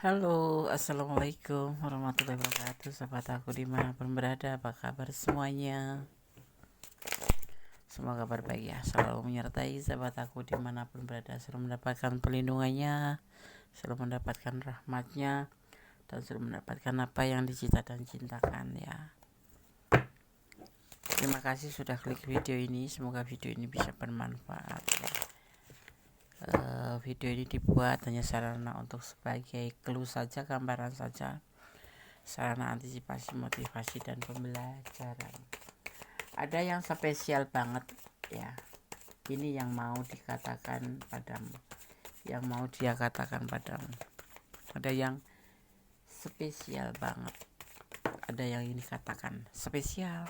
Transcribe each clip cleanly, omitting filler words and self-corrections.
Halo, assalamualaikum warahmatullahi wabarakatuh. Sahabat aku dimanapun berada, apa kabar semuanya? Semoga kabar baik ya, selalu menyertai sahabat aku dimanapun berada, selalu mendapatkan perlindungannya, selalu mendapatkan rahmatnya, dan selalu mendapatkan apa yang dicita dan cintakan ya. Terima kasih sudah klik video ini, semoga video ini bisa bermanfaat ya. Video ini dibuat hanya sarana untuk sebagai clue saja, gambaran saja, sarana antisipasi, motivasi, dan pembelajaran. Ada yang spesial banget ya, ini yang mau dikatakan padamu, yang mau dia katakan padamu. Ada yang spesial banget, ada yang ini katakan spesial.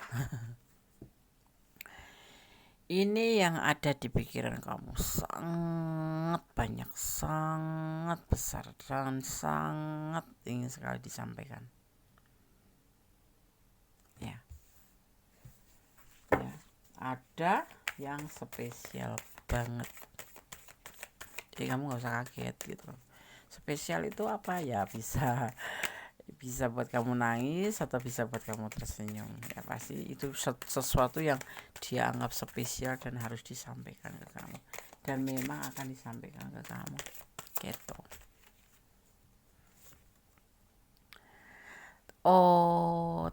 Ini yang ada di pikiran kamu sangat banyak, sangat besar, dan sangat ingin sekali disampaikan ya. Ada yang spesial banget, jadi kamu gak usah kaget gitu. Spesial itu apa ya, bisa buat kamu nangis atau bisa buat kamu tersenyum ya. Pasti itu sesuatu yang dia anggap spesial dan harus disampaikan ke kamu, dan memang akan disampaikan ke kamu gitu.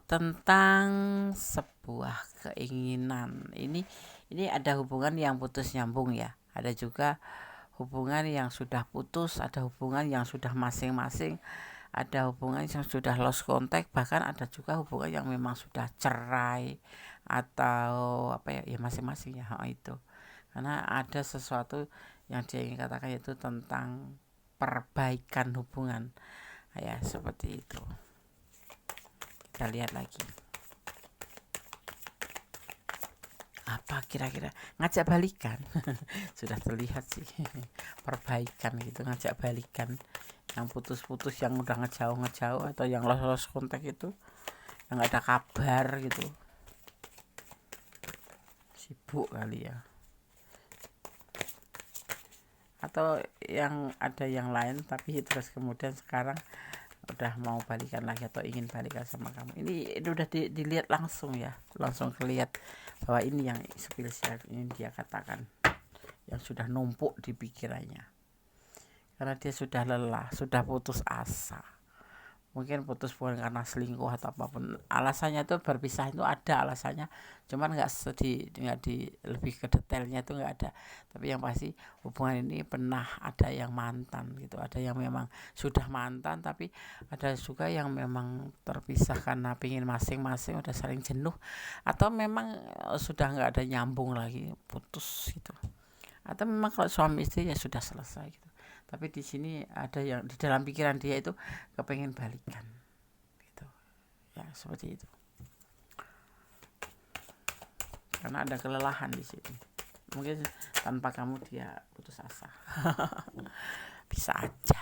Tentang sebuah keinginan, ini ada hubungan yang putus nyambung ya, ada juga hubungan yang sudah putus, ada hubungan yang sudah masing-masing, ada hubungan yang sudah lost contact, bahkan ada juga hubungan yang memang sudah cerai atau apa ya masing-masing ya. Itu karena ada sesuatu yang dia ingin katakan, yaitu tentang perbaikan hubungan ya, seperti itu. Kita lihat lagi, apa kira-kira ngajak balikan. Sudah terlihat sih, perbaikan gitu, ngajak balikan. Yang putus-putus, yang udah ngejauh atau yang lost kontak itu, yang gak ada kabar gitu, sibuk kali ya, atau yang ada yang lain tapi terus kemudian sekarang udah mau balikan lagi atau ingin balikan sama kamu. Ini udah dilihat langsung ya, langsung kelihatan bahwa ini yang spesial, ini dia katakan, yang sudah numpuk di pikirannya karena dia sudah lelah, sudah putus asa. Mungkin putus bukan karena selingkuh atau apapun alasannya, itu berpisah itu ada alasannya, cuman nggak di lebih ke detailnya itu nggak ada. Tapi yang pasti hubungan ini pernah ada yang mantan gitu, ada yang memang sudah mantan, tapi ada juga yang memang terpisah karena pingin masing-masing, udah saling jenuh, atau memang sudah nggak ada nyambung lagi, putus gitu. Atau memang kalau suami istri ya sudah selesai gitu. Tapi di sini ada yang di dalam pikiran dia itu kepengen balikan gitu ya, seperti itu. Karena ada kelelahan di sini, mungkin tanpa kamu dia putus asa. Bisa aja.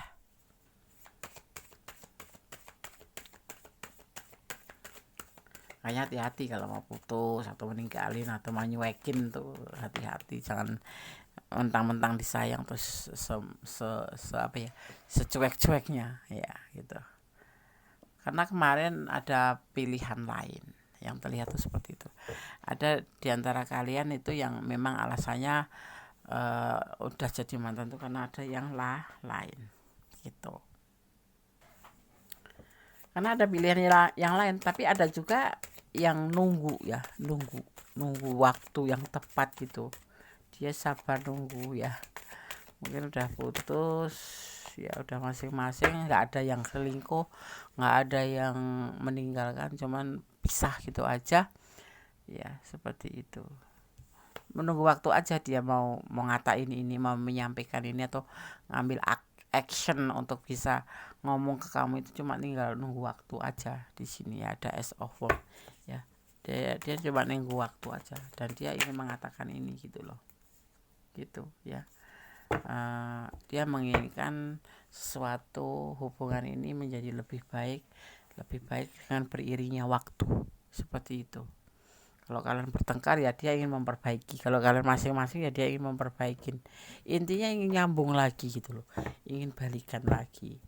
Makanya hati-hati kalau mau putus atau meninggalin atau mau nyuekin tuh, hati-hati, jangan mentang-mentang disayang terus apa ya, secuek-cueknya ya gitu. Karena kemarin ada pilihan lain yang terlihat tuh seperti itu. Ada diantara kalian itu yang memang alasannya udah jadi mantan tuh karena ada yang lain gitu. Karena ada pilihan yang lain, tapi ada juga yang nunggu ya, nunggu waktu yang tepat gitu. Dia sabar nunggu ya, mungkin udah putus ya, udah masing-masing, nggak ada yang selingkuh, nggak ada yang meninggalkan, cuman pisah gitu aja ya, seperti itu. Menunggu waktu aja, dia mau ngatain ini, mau menyampaikan ini, atau ngambil action untuk bisa ngomong ke kamu, itu cuma tinggal nunggu waktu aja. Di sini ya ada as of work ya, dia cuma nunggu waktu aja, dan dia ingin mengatakan ini gitu loh, gitu ya. Dia menginginkan sesuatu hubungan ini menjadi lebih baik dengan beriringnya waktu, seperti itu. Kalau kalian bertengkar ya dia ingin memperbaiki, kalau kalian masing-masing ya dia ingin memperbaikin. Intinya ingin nyambung lagi gitu loh, ingin balikan lagi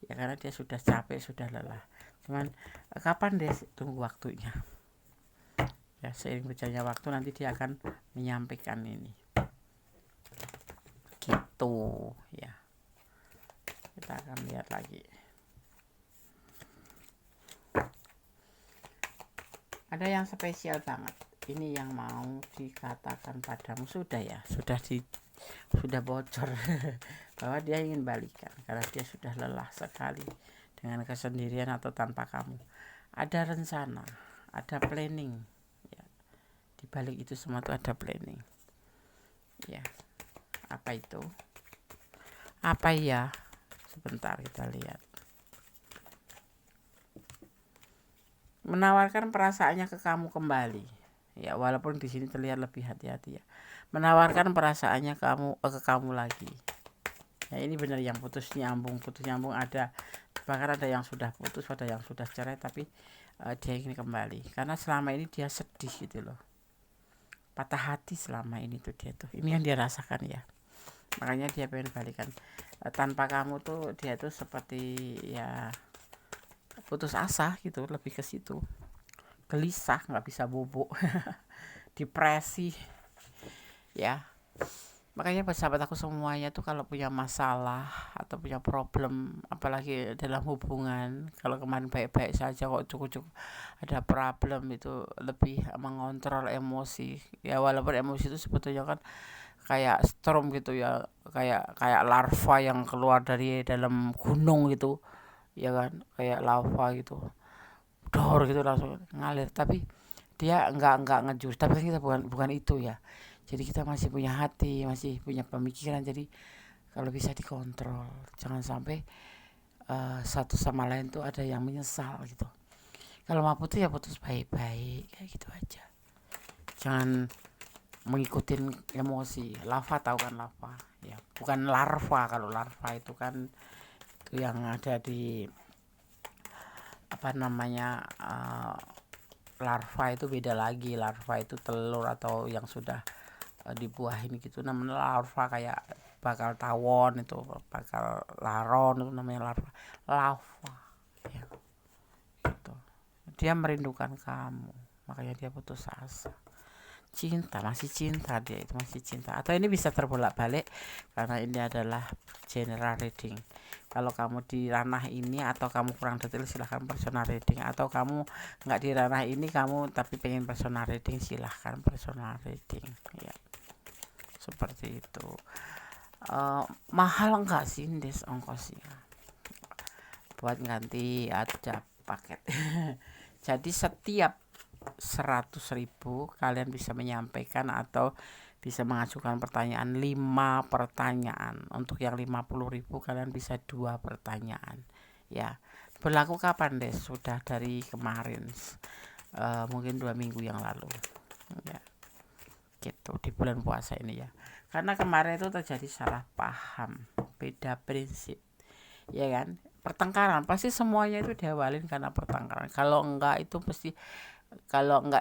ya, karena dia sudah capek, sudah lelah. Cuman kapan deh, tunggu waktunya ya, seiring berjalannya waktu nanti dia akan menyampaikan ini gitu ya. Kita akan lihat lagi. Ada yang spesial banget. Ini yang mau dikatakan padamu sudah ya, sudah bocor bahwa dia ingin balikan karena dia sudah lelah sekali dengan kesendirian atau tanpa kamu. Ada rencana, ada planning ya. Di balik itu semua itu ada planning ya. Apa itu? Apa ya? Sebentar kita lihat. Menawarkan perasaannya ke kamu kembali ya, walaupun di sini terlihat lebih hati-hati ya. Menawarkan perasaannya ke kamu lagi ya. Ini benar yang putus nyambung ada, bahkan ada yang sudah putus, ada yang sudah cerai, tapi dia ingin kembali karena selama ini dia sedih gitu loh, patah hati selama ini tuh dia tuh, ini yang dia rasakan ya, makanya dia pengen balikan. Tanpa kamu tuh dia tuh seperti ya putus asa gitu, lebih ke situ, gelisah, nggak bisa bobo depresi ya. Makanya sahabat aku semuanya tuh kalau punya masalah atau punya problem, apalagi dalam hubungan, kalau kemarin baik-baik saja kok cukup ada problem, itu lebih mengontrol emosi ya. Walaupun emosi itu sebetulnya kan kayak storm gitu ya, kayak larva yang keluar dari dalam gunung gitu ya kan, kayak lava gitu, dor gitu langsung ngalir, tapi dia enggak ngejurus. Tapi kita bukan itu ya, jadi kita masih punya hati, masih punya pemikiran, jadi kalau bisa dikontrol, jangan sampai satu sama lain tuh ada yang menyesal gitu. Kalau mau putus ya putus baik-baik kayak gitu aja, jangan mengikutin emosi. Lava, tahu kan lava ya, bukan larva. Kalau larva itu kan itu yang ada di apa namanya, larva itu beda lagi. Larva itu telur atau yang sudah dibuahin gitu, namanya larva. Kayak bakal tawon itu, bakal laron itu namanya larva. Lava ya gitu. Dia merindukan kamu, makanya dia putus asa. Masih cinta, dia itu masih cinta. Atau ini bisa terbolak-balik karena ini adalah general reading. Kalau kamu di ranah ini atau kamu kurang detail, silahkan personal reading. Atau kamu nggak di ranah ini, kamu tapi pengen personal reading, silahkan personal reading ya, seperti itu. Mahal enggak sih Des ongkosnya buat ganti? Ada paket jadi setiap 100.000 kalian bisa menyampaikan atau bisa mengajukan pertanyaan 5 pertanyaan. Untuk yang 50.000 kalian bisa 2 pertanyaan ya. Berlaku kapan deh? Sudah dari kemarin, mungkin 2 minggu yang lalu ya, gitu, di bulan puasa ini ya. Karena kemarin itu terjadi salah paham, beda prinsip ya kan. Pertengkaran pasti semuanya itu diawalin karena pertengkaran. Kalau enggak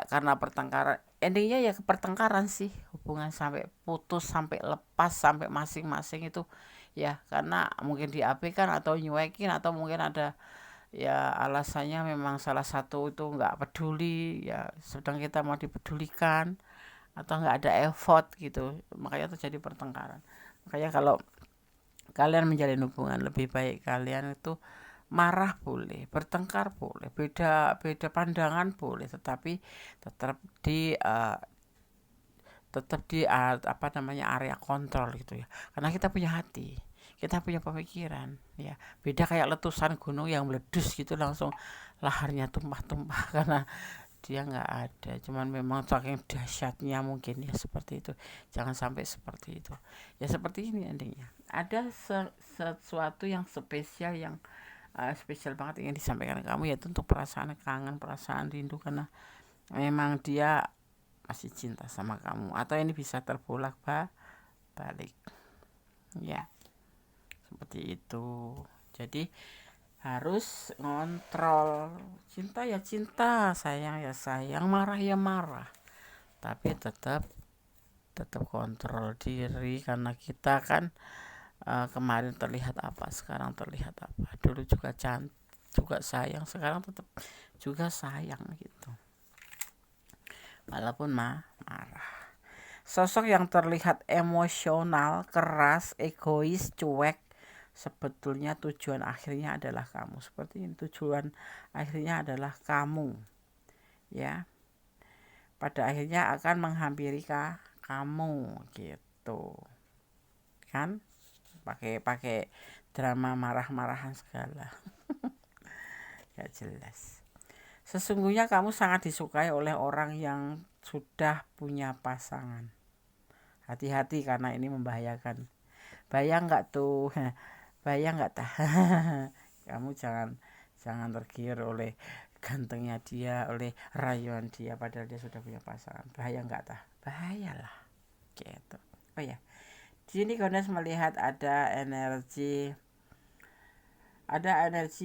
karena pertengkaran, endingnya ya ke pertengkaran sih, hubungan sampai putus, sampai lepas, sampai masing-masing itu ya, karena mungkin diabaikan atau nyuekin, atau mungkin ada ya alasannya memang salah satu itu nggak peduli ya, sedang kita mau dipedulikan, atau nggak ada effort gitu, makanya terjadi pertengkaran. Makanya kalau kalian menjalin hubungan, lebih baik kalian itu marah boleh, bertengkar boleh, beda pandangan boleh, tetapi tetap di apa namanya, area kontrol gitu ya. Karena kita punya hati, kita punya pemikiran ya. Beda kayak letusan gunung yang meletus gitu, langsung laharnya tumpah-tumpah karena dia nggak ada, cuman memang saking dahsyatnya mungkin ya, seperti itu. Jangan sampai seperti itu ya. Seperti ini endingnya, ada sesuatu yang spesial, yang spesial banget ingin disampaikan ke kamu, yaitu untuk perasaan kangen, perasaan rindu, karena memang dia masih cinta sama kamu. Atau ini bisa terbolak balik ya, seperti itu. Jadi harus ngontrol. Cinta ya cinta, sayang ya sayang, marah ya marah, tapi tetap kontrol diri, karena kita kan Kemarin terlihat apa, sekarang terlihat apa. Dulu juga cantik, juga sayang, sekarang tetap juga sayang gitu, walaupun marah. Sosok yang terlihat emosional, keras, egois, cuek, sebetulnya tujuan akhirnya adalah kamu. Seperti ini, tujuan akhirnya adalah kamu, ya. Pada akhirnya akan menghampiri kamu gitu, kan? Pakai drama marah-marahan segala. Gak jelas. Sesungguhnya kamu sangat disukai oleh orang yang sudah punya pasangan. Hati-hati karena ini membahayakan. Bayang nggak tuh? Bayang nggak tah? Kamu jangan tergiur oleh gantengnya dia, oleh rayuan dia, padahal dia sudah punya pasangan. Bahaya nggak tah? Bahayalah. Gitu. Oh ya. Di sini Ganes melihat ada energi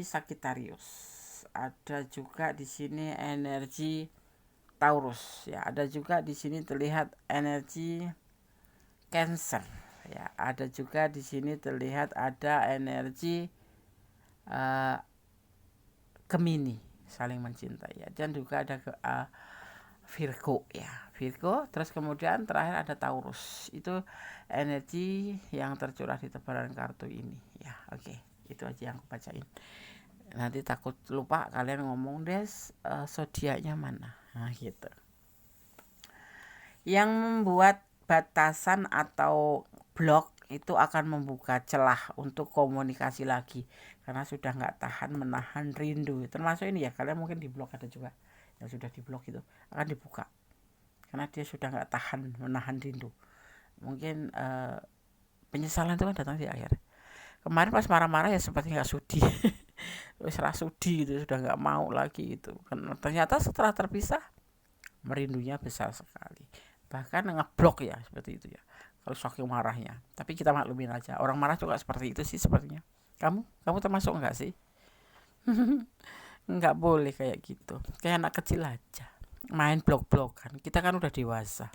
Sagittarius. Ada juga di sini energi Taurus. Ya, ada juga di sini terlihat energi Cancer. Ya, ada juga di sini terlihat ada energi Gemini, saling mencintai ya. Dan juga ada Virgo ya, Virgo. Terus kemudian terakhir ada Taurus. Itu energi yang tercurah di tebaran kartu ini ya. Oke, itu aja yang aku bacain. Nanti takut lupa kalian ngomong Des, zodiaknya mana, nah gitu. Yang membuat batasan atau blok itu akan membuka celah untuk komunikasi lagi, karena sudah nggak tahan menahan rindu. Termasuk ini ya, kalian mungkin di blok, ada juga yang sudah di blok, itu akan dibuka karena dia sudah nggak tahan menahan rindu. Mungkin penyesalan itu kan datang di akhir. Kemarin pas marah-marah ya seperti nggak sudi. Wis sudi itu, sudah nggak mau lagi itu. Ternyata setelah terpisah merindunya besar sekali, bahkan ngeblok ya, seperti itu ya, kalau saking marahnya. Tapi kita maklumin aja, orang marah juga seperti itu sih sepertinya. Kamu termasuk enggak sih? Enggak boleh kayak gitu, kayak anak kecil aja main blok-blokan. Kita kan udah dewasa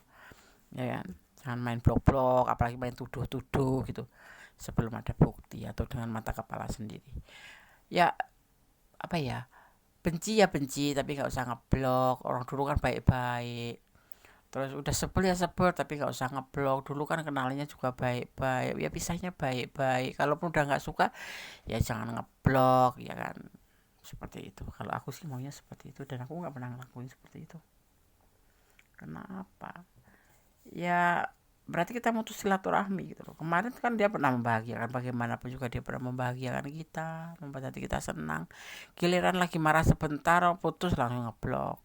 ya kan, jangan main blok-blok, apalagi main tuduh-tuduh gitu sebelum ada bukti atau dengan mata kepala sendiri. Ya apa ya, benci ya benci, tapi nggak usah ngeblok. Orang dulu kan baik-baik, terus udah sebel ya sebel, tapi nggak usah ngeblok. Dulu kan kenalnya juga baik-baik, ya pisahnya baik-baik. Kalaupun udah nggak suka ya jangan ngeblok ya kan, seperti itu. Kalau aku sih maunya seperti itu, dan aku nggak pernah ngelakuin seperti itu. Kenapa? Ya berarti kita mutus silaturahmi gitu loh. Kemarin kan dia pernah membahagiakan, bagaimanapun juga dia pernah membahagiakan kita, membuat hati kita senang. Giliran lagi marah sebentar putus langsung ngeblok.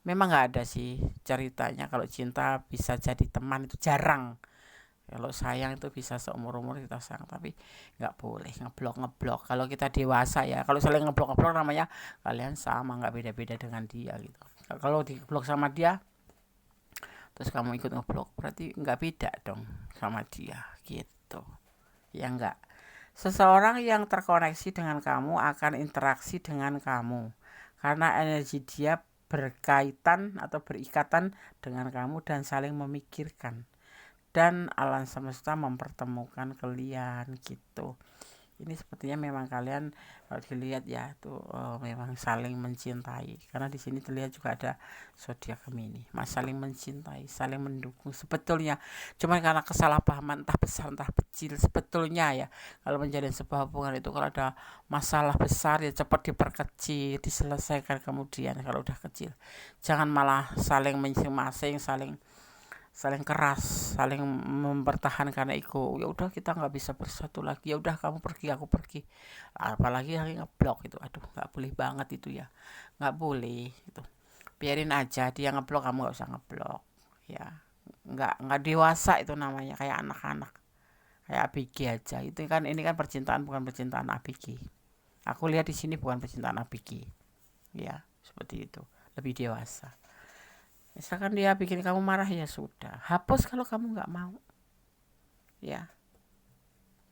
Memang nggak ada sih ceritanya kalau cinta bisa jadi teman, itu jarang. Kalau sayang itu bisa seumur umur kita sayang, tapi nggak boleh ngeblok. Kalau kita dewasa ya, kalau saling ngeblok namanya kalian sama, nggak beda-beda dengan dia gitu. Kalau diblok sama dia terus kamu ikut ngeblok, berarti nggak beda dong sama dia gitu ya. Enggak, seseorang yang terkoneksi dengan kamu akan interaksi dengan kamu karena energi dia berkaitan atau berikatan dengan kamu dan saling memikirkan, dan alam semesta mempertemukan kalian gitu. Ini sepertinya memang kalian kalau dilihat ya tuh memang saling mencintai, karena di sini terlihat juga ada zodiak Gemini. Mas saling mencintai, saling mendukung sebetulnya. Cuma karena kesalahpahaman entah besar entah kecil sebetulnya ya. Kalau menjalin sebuah hubungan itu kalau ada masalah besar ya cepat diperkecil, diselesaikan kemudian kalau udah kecil. Jangan malah saling masing-masing, saling keras, saling mempertahankan ego. Ya udah kita nggak bisa bersatu lagi, ya udah kamu pergi aku pergi, apalagi lagi ngeblok itu. Aduh, nggak boleh banget itu ya, nggak boleh itu. Biarin aja dia ngeblok, kamu nggak usah ngeblok ya. Nggak dewasa itu namanya, kayak anak-anak, kayak ABG aja itu kan. Ini kan percintaan, bukan percintaan ABG. Aku lihat di sini bukan percintaan ABG ya, seperti itu, lebih dewasa. Misalkan dia bikin kamu marah, ya sudah, hapus kalau kamu nggak mau ya.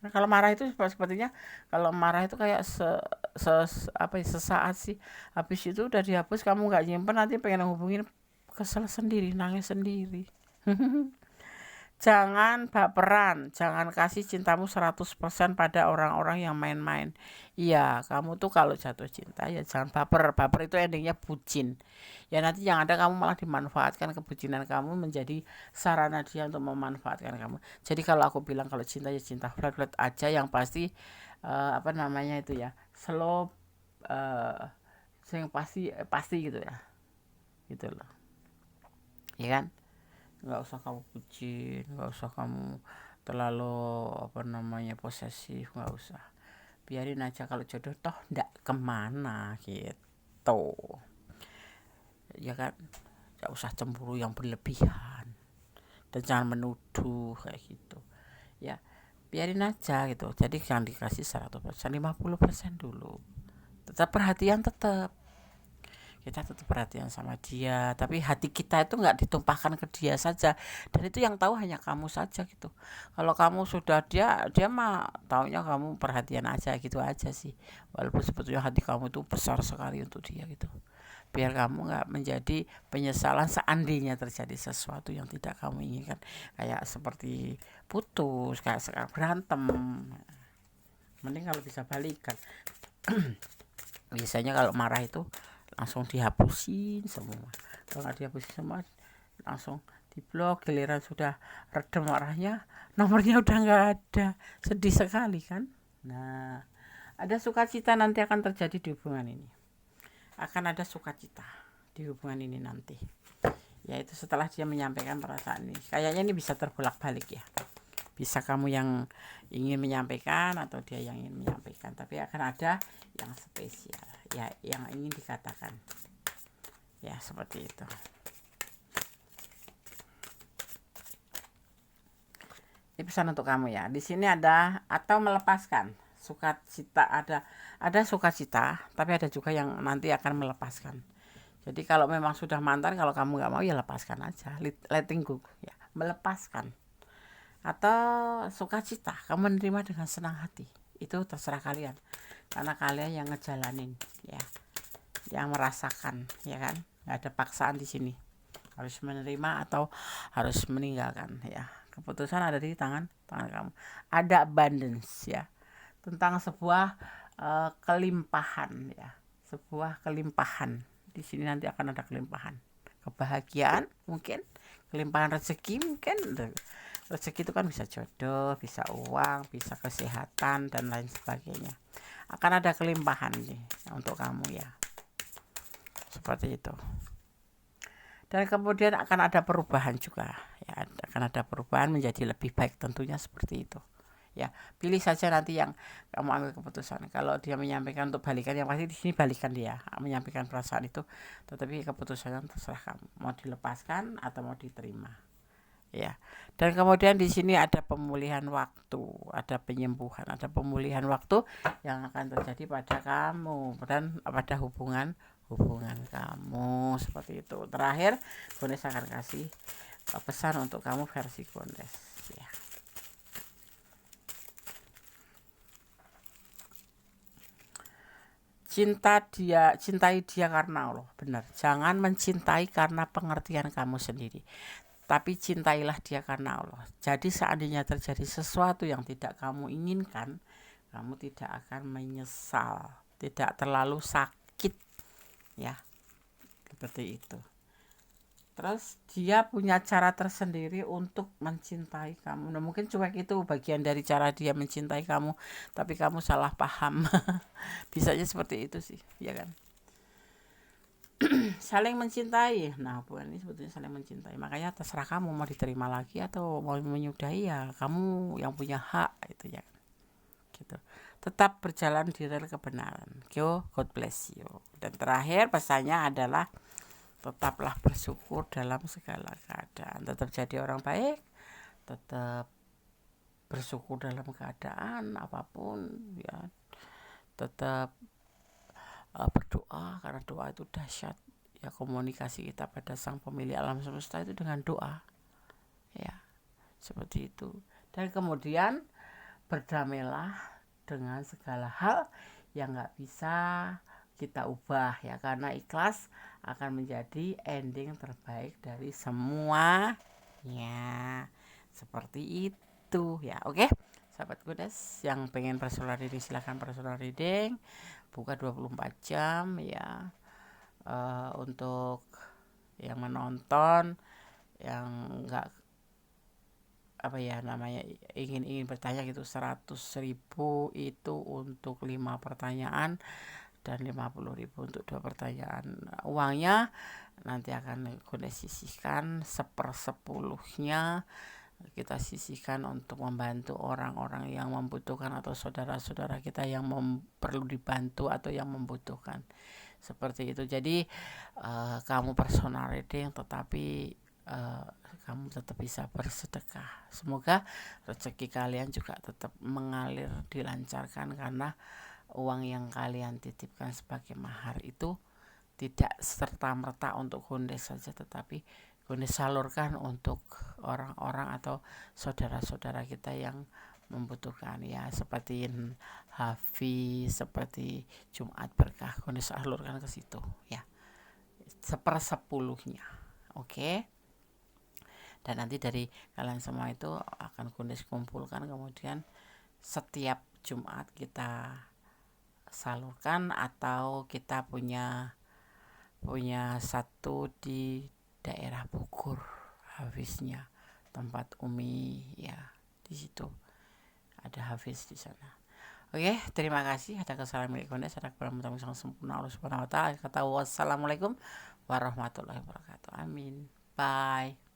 Nah, kalau marah itu sepertinya, kalau marah itu kayak sesaat sih, habis itu udah dihapus, kamu nggak nyimpen, nanti pengen hubungin kesel sendiri, nangis sendiri. Jangan baperan, jangan kasih cintamu 100% pada orang-orang yang main-main. Iya, kamu tuh kalau jatuh cinta ya jangan baper. Baper itu endingnya bucin. Ya nanti yang ada kamu malah dimanfaatkan, kebucinan kamu menjadi sarana dia untuk memanfaatkan kamu. Jadi kalau aku bilang kalau cinta ya cinta flat-flat aja, yang pasti apa namanya itu ya, slow, yang pasti pasti gitu ya. Gitu loh. Ya kan? Nggak usah kamu bucin, nggak usah kamu terlalu apa namanya posesif, nggak usah, biarin aja, kalau jodoh toh ndak kemana gitu ya kan. Nggak usah cemburu yang berlebihan dan jangan menuduh kayak gitu ya, biarin aja gitu. Jadi jangan dikasih 100%, 50% dulu, tetap perhatian, tetap kita tetap perhatian sama dia, tapi hati kita itu nggak ditumpahkan ke dia saja, dan itu yang tahu hanya kamu saja gitu. Kalau kamu sudah, dia mah taunya kamu perhatian aja gitu aja sih, walaupun sebetulnya hati kamu itu besar sekali untuk dia gitu. Biar kamu nggak menjadi penyesalan seandainya terjadi sesuatu yang tidak kamu inginkan, kayak seperti putus, kayak sekarang berantem. Mending kalau bisa balikan. Biasanya kalau marah itu langsung dihapusin semua, kalau nggak dihapusin semua langsung diblok. Giliran sudah redem marahnya, nomornya udah nggak ada, sedih sekali kan. Nah, ada sukacita nanti akan terjadi di hubungan ini, akan ada sukacita di hubungan ini nanti, yaitu setelah dia menyampaikan perasaan ini. Kayaknya ini bisa terbolak-balik ya, bisa kamu yang ingin menyampaikan atau dia yang ingin menyampaikan, tapi akan ada yang spesial ya, yang ingin dikatakan ya, seperti itu. Ini pesan untuk kamu ya. Di sini ada atau melepaskan sukacita, ada sukacita, tapi ada juga yang nanti akan melepaskan. Jadi kalau memang sudah mantan, kalau kamu nggak mau ya lepaskan aja, letting go ya, melepaskan. Atau sukacita, kamu menerima dengan senang hati, itu terserah kalian, karena kalian yang ngejalanin ya, yang merasakan ya kan. Nggak ada paksaan di sini, harus menerima atau harus meninggalkan ya. Keputusan ada di tangan kamu. Ada abundance ya, tentang sebuah kelimpahan ya, sebuah kelimpahan. Di sini nanti akan ada kelimpahan kebahagiaan, mungkin kelimpahan rezeki, mungkin rezeki itu kan bisa jodoh, bisa uang, bisa kesehatan dan lain sebagainya. Akan ada kelimpahan nih untuk kamu ya, seperti itu. Dan kemudian akan ada perubahan juga ya, akan ada perubahan menjadi lebih baik tentunya, seperti itu ya. Pilih saja nanti yang kamu ambil keputusan. Kalau dia menyampaikan untuk balikan, yang pasti di sini balikan, dia menyampaikan perasaan itu, tetapi keputusannya terserah kamu, mau dilepaskan atau mau diterima ya. Dan kemudian di sini ada pemulihan waktu, ada penyembuhan, ada pemulihan waktu yang akan terjadi pada kamu dan pada hubungan kamu, seperti itu. Terakhir, Gondes akan kasih pesan untuk kamu versi Gondes ya. Cintai dia karena Allah, benar. Jangan mencintai karena pengertian kamu sendiri, tapi cintailah dia karena Allah. Jadi seandainya terjadi sesuatu yang tidak kamu inginkan, kamu tidak akan menyesal, tidak terlalu sakit ya, seperti itu. Terus dia punya cara tersendiri untuk mencintai kamu. Nah, mungkin cuek itu bagian dari cara dia mencintai kamu, tapi kamu salah paham. Bisanya seperti itu sih, ya kan? Saling mencintai. Nah, hubungan ini sebetulnya saling mencintai. Makanya terserah kamu mau diterima lagi atau mau menyudahi, ya kamu yang punya hak itu ya. Gitu. Tetap berjalan di rel kebenaran. God bless you. Dan terakhir pesannya adalah tetaplah bersyukur dalam segala keadaan. Tetap jadi orang baik, tetap bersyukur dalam keadaan apapun ya. Tetap berdoa, karena doa itu dahsyat ya. Komunikasi kita pada sang pemilik alam semesta itu dengan doa ya, seperti itu. Dan kemudian berdamailah dengan segala hal yang gak bisa kita ubah ya, karena ikhlas akan menjadi ending terbaik dari semuanya, Seperti itu ya. Oke, sahabat Godes yang pengen personal reading silahkan personal reading, buka 24 jam ya. Untuk yang menonton, yang enggak apa ya namanya ingin bertanya gitu, 100.000 itu untuk 5 pertanyaan dan 50.000 untuk 2 pertanyaan. Uangnya nanti akan Godes sisihkan 1/10-nya, kita sisihkan untuk membantu orang-orang yang membutuhkan atau saudara-saudara kita yang perlu dibantu atau yang membutuhkan, seperti itu. Jadi kamu personal reading tetapi kamu tetap bisa bersedekah. Semoga rezeki kalian juga tetap mengalir, dilancarkan, karena uang yang kalian titipkan sebagai mahar itu tidak serta-merta untuk Gondes saja, tetapi Gondes salurkan untuk orang-orang atau saudara-saudara kita yang membutuhkan ya, seperti Hafiz, seperti Jumat Berkah, Gondes salurkan ke situ ya, 1/10-nya. Oke. Dan nanti dari kalian semua itu akan Gondes kumpulkan, kemudian setiap Jumat kita salurkan, atau kita punya satu di daerah Bogor, Hafiznya, tempat Umi ya, di situ ada Hafiz di sana. Oke, terima kasih. Ada kesalahan milik Gondes, ada kekurangan yang sempurna Allah Subhanahu wa taala. Kata wassalamualaikum warahmatullahi wabarakatuh. Amin. Bye.